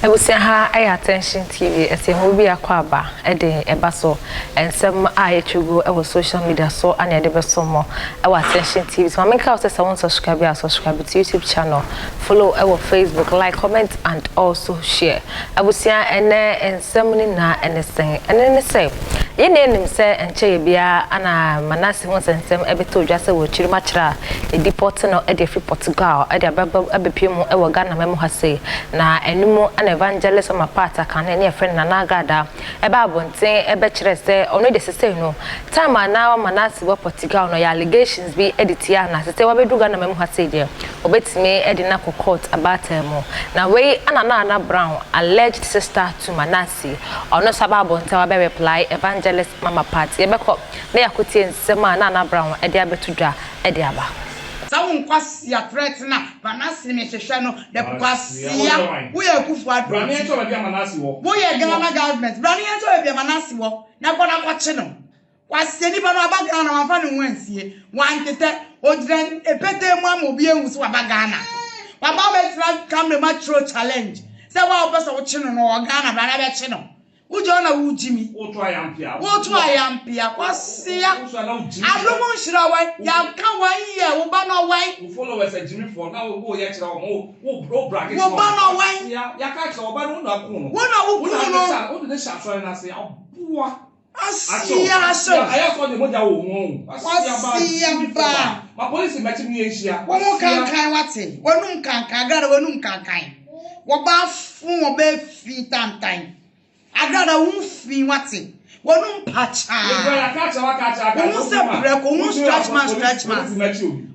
I will say her attention TV as a hobby aquaba ede ebaso and some I go our social media so and the best more our attention TV. So I make out someone subscribe to YouTube channel, follow our Facebook, like, comment and also share. I will say and some na anything and then say ye name say and bia ana Manasseh wants and some ebeto just say we chirimatra e deport no e de free Portugal e de abepiem e wo Ghana memo ha say na enimo an evangelist on my part can any friend Nana Agradaa eba abonten ebe kire say ono de say no time na Manasseh wo Portugal no ya allegations be edit ya na say we bedu Ghana memo ha say there obetime e de na court about mo na we Nana Brown alleged sister to Manasseh ono saba abonten wa be reply evangelist mama party ebeko na yakotie nsema Nana Brown e de abetu dwa e de aba Someone kwasi ya threat na Manasseh me hwehwe no de kwasi ya wo ya kufu adu Brani enso be bia Manasseh wo wo ya Ghana government Brani enso be bia Manasseh wo na kona kwache no kwasi ni ba no abaga na wanfa ne wansie wantete odren epete mu amobi ehun so abaga na baba be tra camera matro challenge say wa obeso wo chino no Ghana Brani be chino ujo na wujimi otu ayampia kwasi ya alumo nshira wa ya ka wa ye wo ba no wan followers ajimi for na wo ye kira wo bracket wo ba no wan ya ka kira wo ba no na ku no wo na wo ku no wo de sha so na say aboa asiya so aya so de moja wo won asiya ba ma police mechi mi enhia wo mo kankan wate wonum kankan Agradaa wonum kankan wo ba fun wo ba fi tantan Agradaa won fi wate wonum pacha ya ka cha wa ka cha ka won se breko won stretch man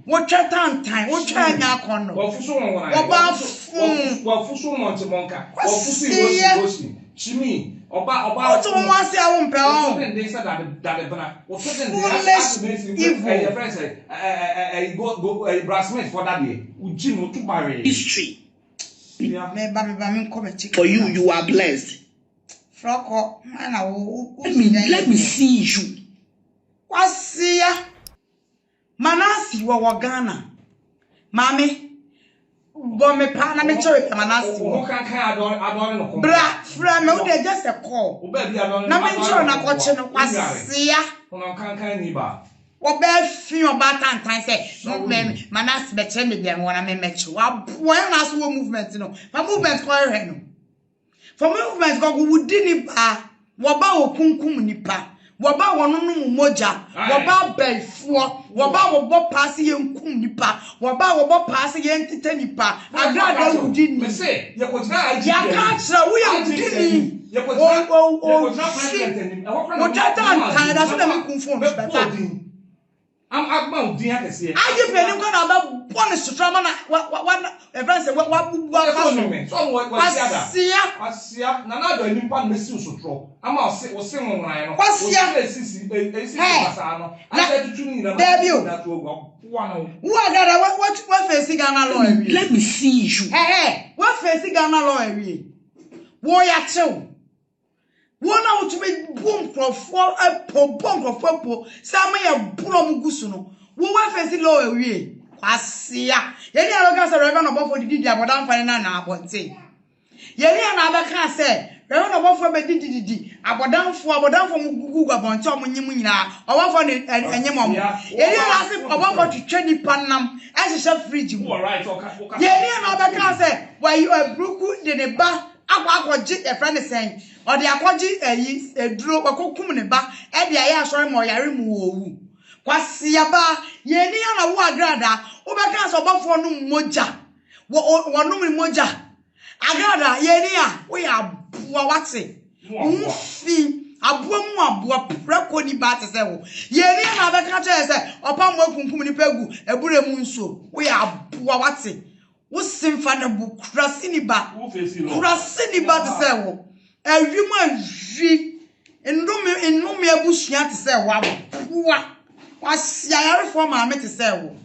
wo twa tantan wo twa nya kon no wo fuso won wona wo ba fun wo fuso monte monka wo fuso wosi chimi Oba to wan se awon pe on they said that bana what evil friends go brassmate for that day uji no to marry history me ba me come check for you are blessed. Froko mana Let me see you. Kwasiya Manasseh wo Ghana mami bo me pa na me chere Manasseh wo kan adon no ko bra fra me wo dey just a call na me chere na ko che no Kwasiya ono kan ni ba wo be fi oba tantan say no me Manasseh be che me dem wona me meche wa boy na so movement no fa movement ko re no for movement go wudi ni ba wo ba okunkum ni pa wo ba wonunu moja wo ba belfuo wo ba wo bo pass ye nkum ni pa wo ba wo bo pass ye ntete ni pa Agradaa wudi ni me say ye ko tira aji ya ka tra wo ye wudi ni ye ko tira president ni wo tata ntan da so na me kunfo no beta am agba udin akese aye pe ni ko na ba bonus strama na wa everyone say wa bubu afa so wo Kwasiya na na do nimpa me si usotro ama o se nwan no Kwasiya esisi basa no ase tutu ni na na to go wa no wo Agradaa what face Ghana law ewie Let me see you. what face Ghana law ewie wo ya chew wo na wo to be boom crofo po sama ya brom gusu no wo face law ewie Kwasiya ye ni aloga say reverend obofo didi abodan fane na abonte ye ni na abeka say reverend obofo be didi abodanfo mu gugu abonte o munyim nyina obofo ne enyem omo ye ni na say obofo twetwe nipa nam ehye fridge mu ye ni na abeka say why bruku de ne ba akwaji e friend sen o de akwaji eyi eduro kwakokum ne ba e de aye asori mo yare mu owu Kwasiya ba ye ni na wo Agradaa obeka so obofo no moja wonum moja Agradaa ye ni a wo ya aboa wate fi aboa mu aboa preko ni ba te se wo ye ni na abeka che se opa mo kunkum ni pegu ebure mu nso wo ya aboa wate wo simfa na bu krasi ni ba te se wo awi mu awi enum abusua te se wo aboa Kwasiya yare for ma me te se wo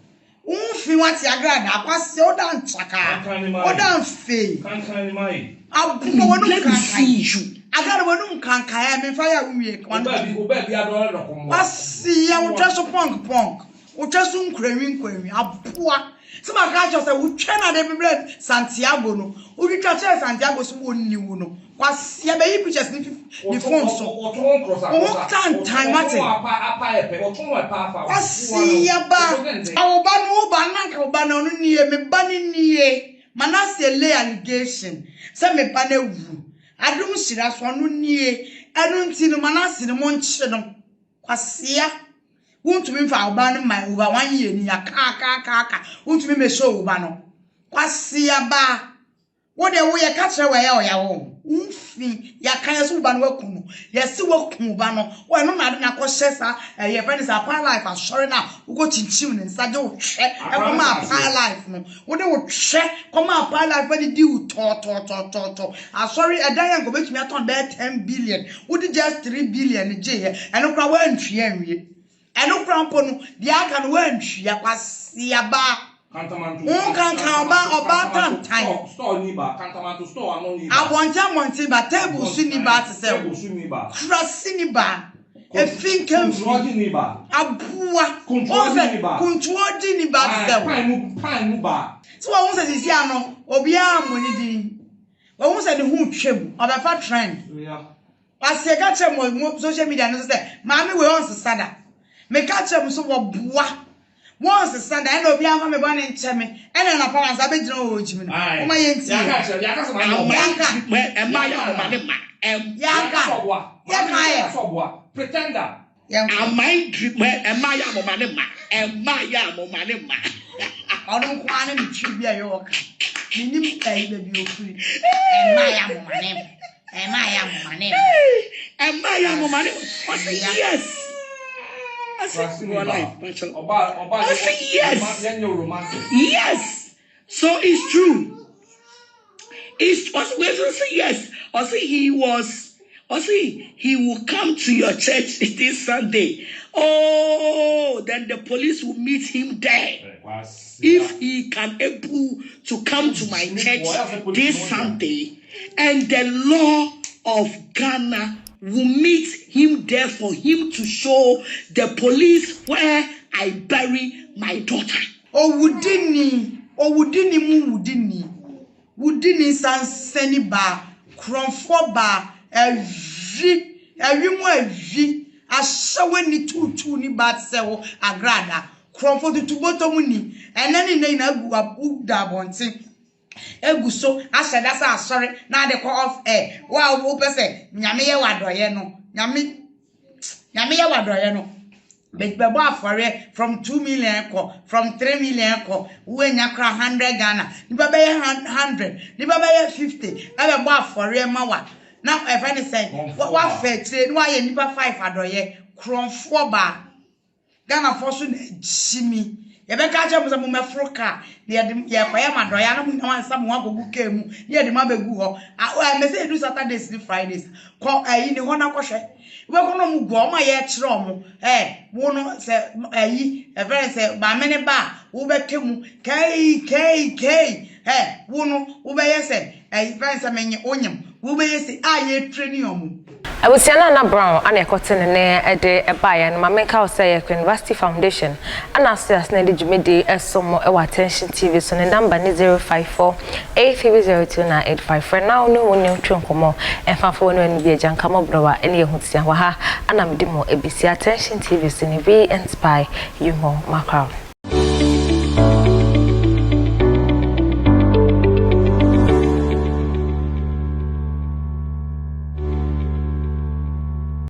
unfi wati Agradaa Kwasiya o dan chaka o dan fe kankan ni mai abuno wonu Let me see you. Agradaa wonu kankan ya me fa ya uwie oba bi adon no ko Kwasiya wo treso pong Uchesu nkwenwi abua. Sima kacho se uchena de Bible Santiago no. Ulicha che Santiago so woni wo no. Kwasi ya be yi pictures ni phone so. O tan time mate. Kwasi ya ba. Awoba no ba na ka oba no nie me ba ni nie. Manasseh lay allegation. Se me ba na wu. Adum sira so no nie. Enu nti no Manasseh no monche no. Kwasi ya won't me for Alban my over 1 year ni aka won't me show uba no kwasi aba wo de wo ye ka kire we ya wo mfi ya kan so uba no wakunu ye si wakunu uba no wo no na de na ko shesa ye friend is a par life asori na wo go chinchim ne nsa je wo hwe e ko ma par life no wo de wo hwe ko ma par life we di wo to asori edan yan go betumi aton be 10 billion wo di just 3 billion je ye e no kwa wa ntwe anwie eno krampo no dia aka no wantwia kwase aba kantamanto oba tantan store ni ba kantamanto store ano ni ba abonja monti ba table su ni ba te se table su ni ba krasi ni ba e finkem control ni ba abua control ni ba te se pan mu ba so won se sisi ano obi amoni din won se de hu twem oba fa trend yeah ase ka che mo social media no se maami we on sada me catch them so boa once Sunday and obi am me born in cheme and na pa ansa be jina o jimi no o ma yenti ya ka so ma no e ma ya mo ma ne ma ya ka so boa pretender amai drip e ma ya mo ma ne ma odun kwa na mi twi bia ye oka minim kai be bi ofuri e ma ya mo ma ne yes yes. So it's true. It's also say yes. Also he will come to your church this Sunday. Oh, then the police will meet him there. If he can able to come to my church this Sunday, and the law of Ghana will meet him there for him to show the police where I bury my daughter. Wudini sanseni ba kronfo ba ewi ashawe ni tutu ni ba tsewo agrada kronfo tutuboto mu ni enani na gu da bontin eguso aseda sa asori na de call off air wa wo pese nyame ye wadoye no nyame ye wadoye no bebo afore from 2 million from 3 million we nya kra 100 Ghana ni baba ye 100 ni baba ye 50 bebo afore ma wa na e fa ni say wa fa tire ni wa ye ni ba 5 adoye kronfo ba Ghana for so na jimi ye be ka che mo mo mefroka ye kwa madoya na mo na nsam ho agogu ka mu ye de ma begu ho me say do Saturdays ni Fridays ko ayi ni ho na ko hwe we ko no mu go ma ye kire omo wo no se ayi e very say ba me ne ba wo be kemu kai wo no wo be ye se ayi very say menye onyam wo be ye se aye training omo Abusiana na Brown ana ekotene ne ede ebaye no mamenka say University Foundation ana as na de jumedi esomo e attention TV so ne number ni 054 8302985 for now no woni twonkomo enfafo no ani bi agyanka mobrowa ene yehutia wa ha ana mdimo ebisi attention TV so ne be inspire you more macro